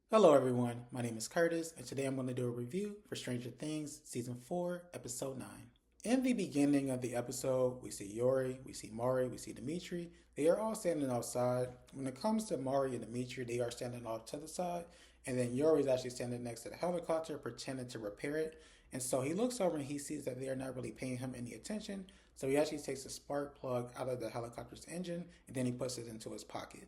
Hello, everyone. My name is Curtis, and today I'm going to do a review for Stranger Things Season 4, Episode 9. In the beginning of the episode, we see Yori, we see Mari, we see Dimitri. They are all standing outside. When it comes to Mari and Dimitri, they are standing off to the side, and then Yori is actually standing next to the helicopter, pretending to repair it. And so he looks over and he sees that they are not really paying him any attention. So he actually takes a spark plug out of the helicopter's engine, and then he puts it into his pocket.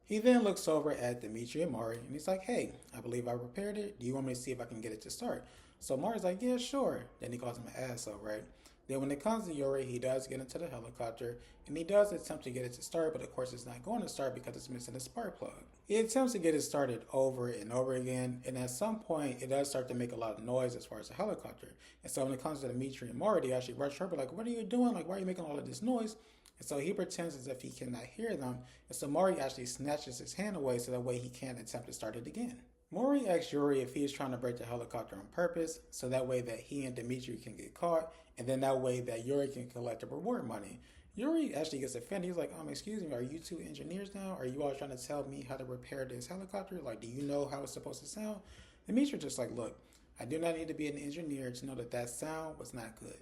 He then looks over at Dimitri and Mari and he's like, hey, I believe I repaired it. Do you want me to see if I can get it to start? So Mari's like, yeah, sure. Then he calls him an asshole, right? Then when it comes to Yuri, he does get into the helicopter and he does attempt to get it to start, but of course it's not going to start because it's missing a spark plug. He attempts to get it started over and over again, and at some point it does start to make a lot of noise as far as the helicopter. And so when it comes to Dimitri and Mari, they actually rush her, but like, what are you doing? Like, why are you making all of this noise? And so he pretends as if he cannot hear them, and so Mari actually snatches his hand away so that way he can't attempt to start it again. Mori asks Yuri if he is trying to break the helicopter on purpose, so that way that he and Dimitri can get caught, and then that way that Yuri can collect the reward money. Yuri actually gets offended. He's like, excuse me, are you two engineers now? Are you all trying to tell me how to repair this helicopter? Like, do you know how it's supposed to sound? Dimitri just like, look, I do not need to be an engineer to know that that sound was not good.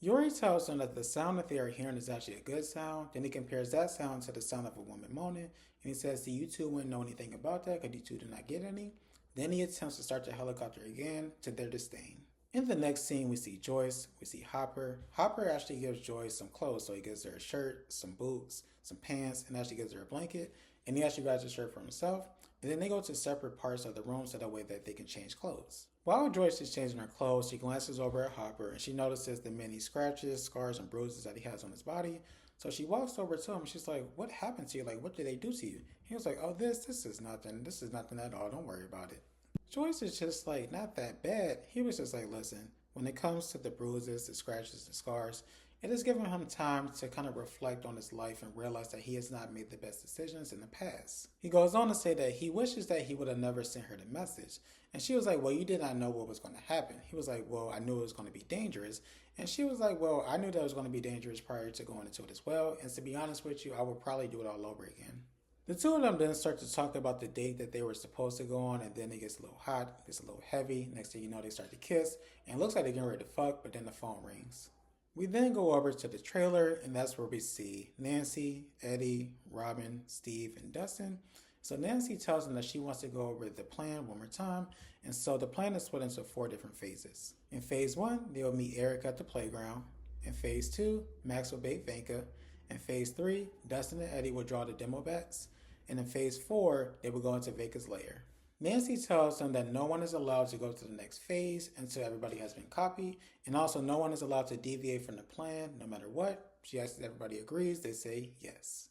Yuri tells them that the sound that they are hearing is actually a good sound. Then he compares that sound to the sound of a woman moaning. And he says, do you two wouldn't know anything about that because you two did not get any? Then he attempts to start the helicopter again to their disdain. In the next scene, we see Joyce, we see Hopper. Hopper actually gives Joyce some clothes, so he gives her a shirt, some boots, some pants, and actually gives her a blanket. And he actually grabs a shirt for himself. And then they go to separate parts of the room so that way that they can change clothes. While Joyce is changing her clothes, she glances over at Hopper and she notices the many scratches, scars, and bruises that he has on his body. So she walks over to him. She's like, what happened to you? Like, what did they do to you? He was like, oh, this is nothing. This is nothing at all. Don't worry about it. Joyce is just like, not that bad. He was just like, listen, when it comes to the bruises, the scratches, the scars, it has given him time to kind of reflect on his life and realize that he has not made the best decisions in the past. He goes on to say that he wishes that he would have never sent her the message. And she was like, well, you did not know what was going to happen. He was like, well, I knew it was going to be dangerous. And she was like, well, I knew that it was going to be dangerous prior to going into it as well. And to be honest with you, I would probably do it all over again. The two of them then start to talk about the date that they were supposed to go on, and then it gets a little hot, gets a little heavy. Next thing you know, they start to kiss, and it looks like they're getting ready to fuck, but then the phone rings. We then go over to the trailer, and that's where we see Nancy, Eddie, Robin, Steve, and Dustin. So Nancy tells them that she wants to go over the plan one more time, and so the plan is split into 4 different phases. In phase 1, they'll meet Eric at the playground. In phase 2, Max will bait Vanka. In phase 3, Dustin and Eddie will draw the demo bats. And in phase 4, they will go into Vanka's lair. Nancy tells them that no one is allowed to go to the next phase until everybody has been copied, and also no one is allowed to deviate from the plan no matter what. She asks if everybody agrees, they say yes.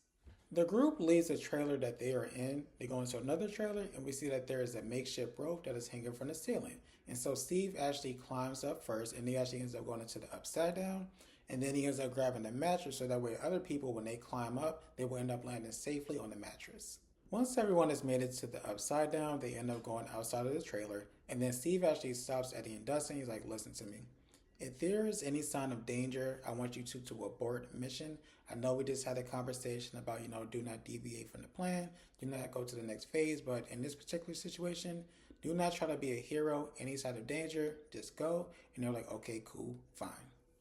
The group leaves the trailer that they are in. They go into another trailer, and we see that there is a makeshift rope that is hanging from the ceiling. And so Steve actually climbs up first, and he actually ends up going into the upside down. And then he ends up grabbing the mattress so that way other people, when they climb up, they will end up landing safely on the mattress. Once everyone has made it to the upside down, they end up going outside of the trailer. And then Steve actually stops Eddie and Dustin. He's like, listen to me. If there is any sign of danger, I want you two to abort mission. I know we just had a conversation about, do not deviate from the plan, do not go to the next phase, but in this particular situation, do not try to be a hero. Any sign of danger, just go. And they're like, okay, cool, fine.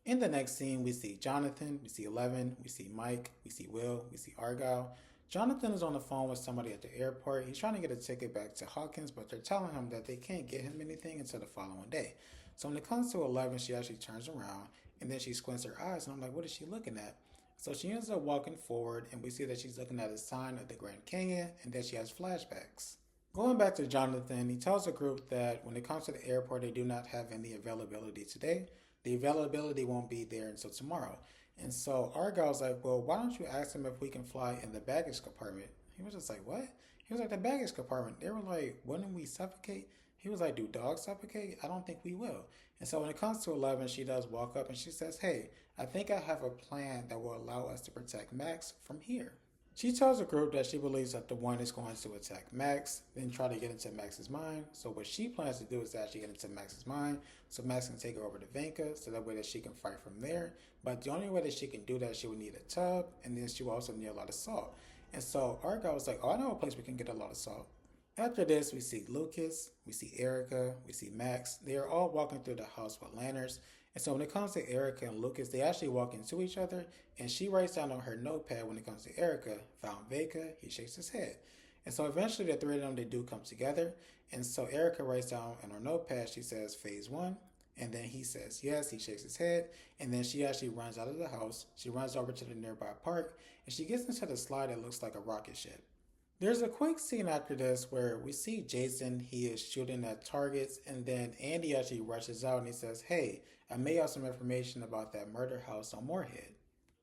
In the next scene, we see Jonathan, we see Eleven, we see Mike, we see Will, we see Argyle. Jonathan is on the phone with somebody at the airport. He's trying to get a ticket back to Hawkins, but they're telling him that they can't get him anything until the following day. So when it comes to Eleven, she actually turns around and then she squints her eyes, and I'm like, what is she looking at? So she ends up walking forward, and we see that she's looking at a sign of the Grand Canyon, and that she has flashbacks. Going back to Jonathan, he tells the group that when it comes to the airport, they do not have any availability today. The availability won't be there until tomorrow. And so Argyle's like, well, why don't you ask him if we can fly in the baggage compartment? He was just like, what? He was like, the baggage compartment. They were like, wouldn't we suffocate? He was like, do dogs suffocate? I don't think we will. And so when it comes to Eleven, she does walk up and she says, hey, I think I have a plan that will allow us to protect Max from here. She tells the group that she believes that the one is going to attack Max, then try to get into Max's mind. So what she plans to do is to actually get into Max's mind, so Max can take her over to Vanka, so that way that she can fight from there. But the only way that she can do that, she would need a tub, and then she will also need a lot of salt. And so Argyle was like, oh, I know a place we can get a lot of salt. After this, we see Lucas, we see Erica, we see Max. They are all walking through the house with lanterns. And so when it comes to Erica and Lucas, they actually walk into each other. And she writes down on her notepad when it comes to Erica, found Vega, he shakes his head. And so eventually the three of them, they do come together. And so Erica writes down on her notepad, she says phase one. And then he says yes, he shakes his head. And then she actually runs out of the house. She runs over to the nearby park. And she gets into the slide that looks like a rocket ship. There's a quick scene after this where we see Jason, he is shooting at targets, and then Andy actually rushes out and he says, hey, I may have some information about that murder house on Moorhead.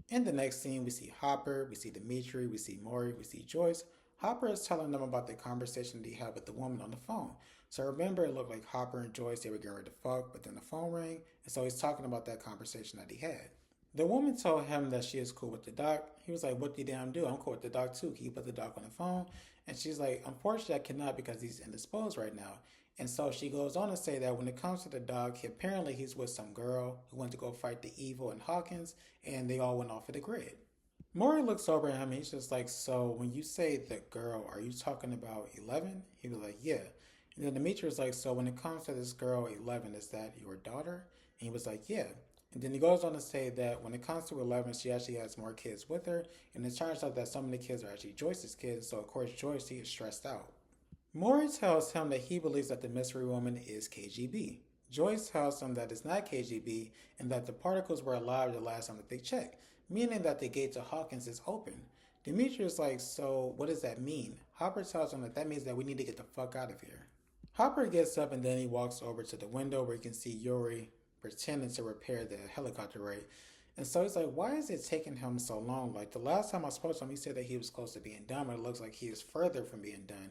In the next scene, we see Hopper, we see Dimitri, we see Maury, we see Joyce. Hopper is telling them about the conversation that he had with the woman on the phone. So remember, it looked like Hopper and Joyce, they were getting ready to fuck, but then the phone rang, and so he's talking about that conversation that he had. The woman told him that she is cool with the doc. He was like, what do you damn do? I'm cool with the doc too. Can you put the doc on the phone? And she's like, unfortunately, I cannot because he's indisposed right now. And so she goes on to say that when it comes to the doc, apparently he's with some girl who went to go fight the evil in Hawkins, and they all went off of the grid. Maury looks over at him and he's just like, so when you say the girl, are you talking about 11? He was like, yeah. And then Dimitri was like, so when it comes to this girl, 11, is that your daughter? And he was like, yeah. And then he goes on to say that when it comes to 11, she actually has more kids with her. And it turns out that some of the kids are actually Joyce's kids. So, of course, Joyce, he is stressed out. Maury tells him that he believes that the mystery woman is KGB. Joyce tells him that it's not KGB and that the particles were alive the last time that they checked, meaning that the gate to Hawkins is open. Dimitri is like, so what does that mean? Hopper tells him that that means that we need to get the fuck out of here. Hopper gets up and then he walks over to the window where you can see Yuri pretending to repair the helicopter, right? And so he's like, why is it taking him so long? Like the last time I spoke to him, he said that he was close to being done, but it looks like he is further from being done.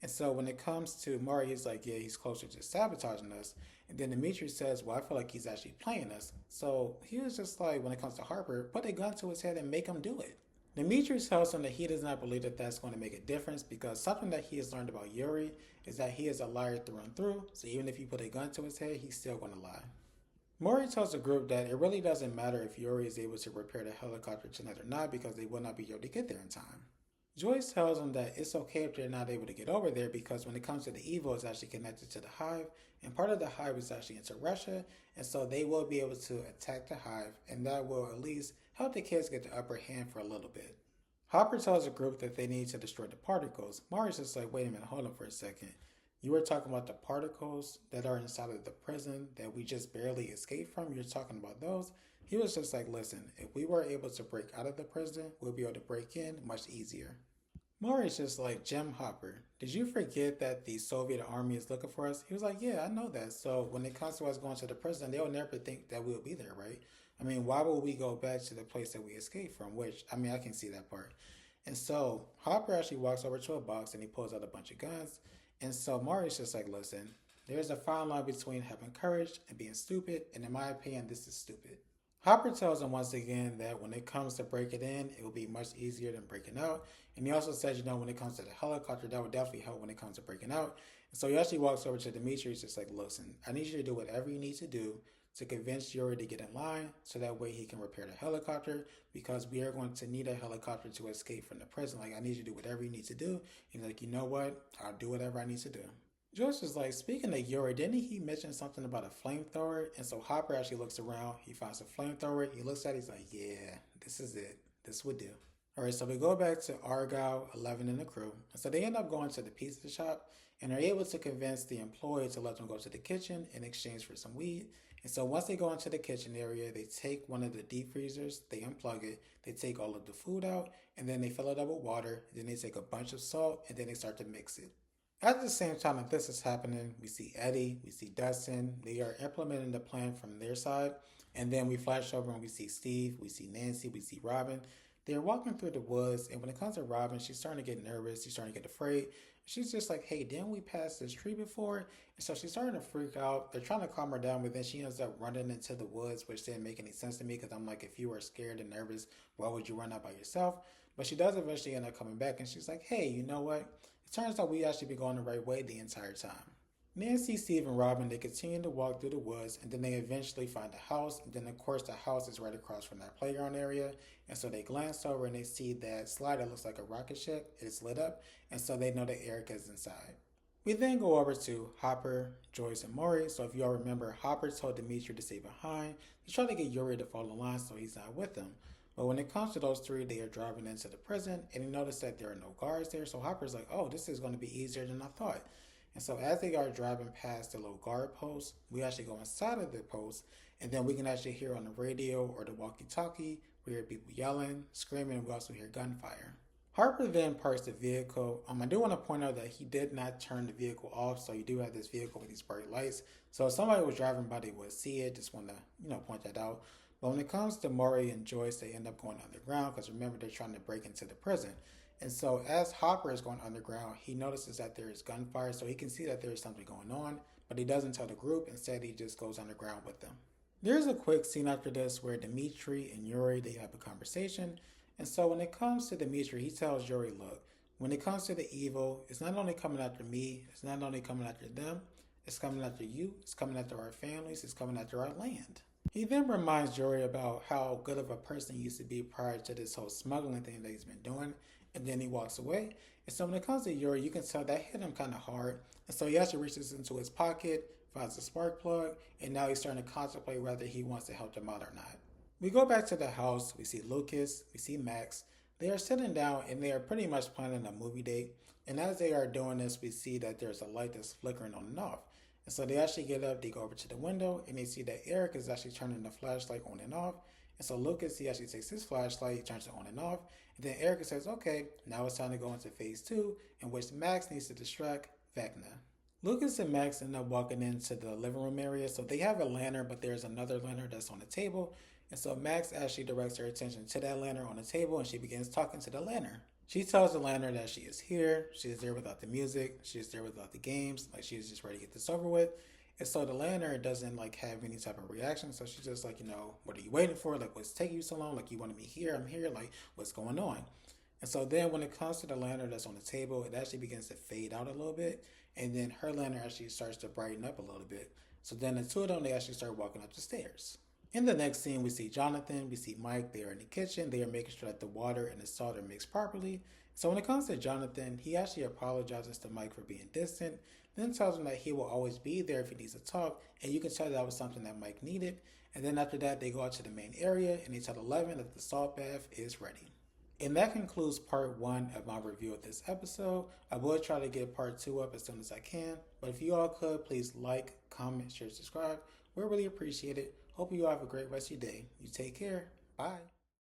And so when it comes to Maury, he's like, yeah, he's closer to sabotaging us. And then Dimitri says, well, I feel like he's actually playing us. So he was just like, when it comes to Harper, put a gun to his head and make him do it. Dimitri tells him that he does not believe that that's going to make a difference because something that he has learned about Yuri is that he is a liar through and through. So even if you put a gun to his head, he's still going to lie. Maury tells the group that it really doesn't matter if Yuri is able to repair the helicopter tonight or not because they will not be able to get there in time. Joyce tells them that it's okay if they're not able to get over there because when it comes to the evil, it's actually connected to the hive, and part of the hive is actually into Russia, and so they will be able to attack the hive, and that will at least help the kids get the upper hand for a little bit. Hopper tells the group that they need to destroy the particles. Maury's just like, wait a minute, hold on for a second. You were talking about the particles that are inside of the prison that we just barely escaped from. You're talking about those. He was just like, listen, if we were able to break out of the prison, we'll be able to break in much easier. Maury's just like, Jim Hopper, did you forget that the Soviet army is looking for us? He was like, yeah, I know that. So when it comes to us going to the prison, they'll never think that we'll be there, right? I mean, why would we go back to the place that we escaped from? Which, I mean, I can see that part. And so Hopper actually walks over to a box and he pulls out a bunch of guns. And so Maury's just like, listen, there's a fine line between having courage and being stupid. And in my opinion, this is stupid. Hopper tells him once again that when it comes to breaking in, it will be much easier than breaking out. And he also says, when it comes to the helicopter, that would definitely help when it comes to breaking out. And so he actually walks over to Dimitri. He's just like, listen, I need you to do whatever you need to do to convince Yuri to get in line so that way he can repair the helicopter because we are going to need a helicopter to escape from the prison. Like, I need you to do whatever you need to do. He's like, you know what? I'll do whatever I need to do. Joyce was like, speaking of Yuri, didn't he mention something about a flamethrower? And so Hopper actually looks around. He finds a flamethrower. He looks at it. He's like, yeah, this is it. This would do. All right, so we go back to Argyle, 11, and the crew. And so they end up going to the pizza shop and are able to convince the employee to let them go to the kitchen in exchange for some weed. And so once they go into the kitchen area, they take one of the deep freezers, they unplug it, they take all of the food out, and then they fill it up with water. Then they take a bunch of salt, and then they start to mix it. At the same time that this is happening, we see Eddie, we see Dustin. They are implementing the plan from their side. And then we flash over and we see Steve, we see Nancy, we see Robin. They're walking through the woods, and when it comes to Robin, she's starting to get nervous. She's starting to get afraid. She's just like, hey, didn't we pass this tree before? And so she's starting to freak out. They're trying to calm her down, but then she ends up running into the woods, which didn't make any sense to me because I'm like, if you were scared and nervous, why would you run out by yourself? But she does eventually end up coming back, and she's like, hey, you know what? It turns out we actually been going the right way the entire time. Nancy, Steve, and Robin, they continue to walk through the woods, and then they eventually find a house, and then of course the house is right across from that playground area, and so they glance over and they see that slide that looks like a rocket ship. It's lit up, and so they know that Erica is inside. We then go over to Hopper, Joyce, and Maury. So if y'all remember, Hopper told Dimitri to stay behind to try to get Yuri to fall in line so he's not with them. But when it comes to those three, they are driving into the prison and he noticed that there are no guards there. So Hopper's like, oh, this is going to be easier than I thought. And so as they are driving past the little guard post, we actually go inside of the post and then we can actually hear on the radio or the walkie-talkie, we hear people yelling, screaming, and we also hear gunfire. Harper then parks the vehicle. I do want to point out that he did not turn the vehicle off, so you do have this vehicle with these bright lights. So if somebody was driving by, they would see it. Just want to, point that out. But when it comes to Maury and Joyce, they end up going underground because remember, they're trying to break into the prison. And so as Hopper is going underground, he notices that there is gunfire, so he can see that there is something going on, but he doesn't tell the group. Instead, he just goes underground with them. There's a quick scene after this where Dimitri and Yuri, they have a conversation. And so when it comes to Dimitri, he tells Yuri, look, when it comes to the evil, it's not only coming after me, it's not only coming after them, it's coming after you, it's coming after our families, it's coming after our land. He then reminds Yuri about how good of a person he used to be prior to this whole smuggling thing that he's been doing, and then he walks away. And so when it comes to Yuri, you can tell that hit him kind of hard. And so he actually reaches into his pocket, finds a spark plug, and now he's starting to contemplate whether he wants to help them out or not. We go back to the house, we see Lucas, we see Max. They are sitting down and they are pretty much planning a movie date. And as they are doing this, we see that there's a light that's flickering on and off. And so they actually get up, they go over to the window, and they see that Eric is actually turning the flashlight on and off. And so Lucas, he actually takes his flashlight, turns it on and off. And then Eric says, okay, now it's time to go into phase 2, in which Max needs to distract Vecna. Lucas and Max end up walking into the living room area. So they have a lantern, but there's another lantern that's on the table. And so Max actually directs her attention to that lantern on the table and she begins talking to the lantern. She tells the lantern that she is here, she is there without the music, she is there without the games, like she is just ready to get this over with. And so the lantern doesn't have any type of reaction, so she's just like, what are you waiting for? Like, what's taking you so long? Like, you wanted me here, I'm here, like, what's going on? And so then when it comes to the lantern that's on the table, it actually begins to fade out a little bit, and then her lantern actually starts to brighten up a little bit. So then the two of them, they actually start walking up the stairs. In the next scene, we see Jonathan, we see Mike, they are in the kitchen, they are making sure that the water and the salt are mixed properly. So when it comes to Jonathan, he actually apologizes to Mike for being distant, then tells him that he will always be there if he needs to talk, and you can tell that was something that Mike needed. And then after that, they go out to the main area, and they tell Eleven that the salt bath is ready. And that concludes part 1 of my review of this episode. I will try to get part 2 up as soon as I can, but if you all could, please like, comment, share, subscribe. We'll really appreciate it. Hope you all have a great rest of your day. You take care. Bye.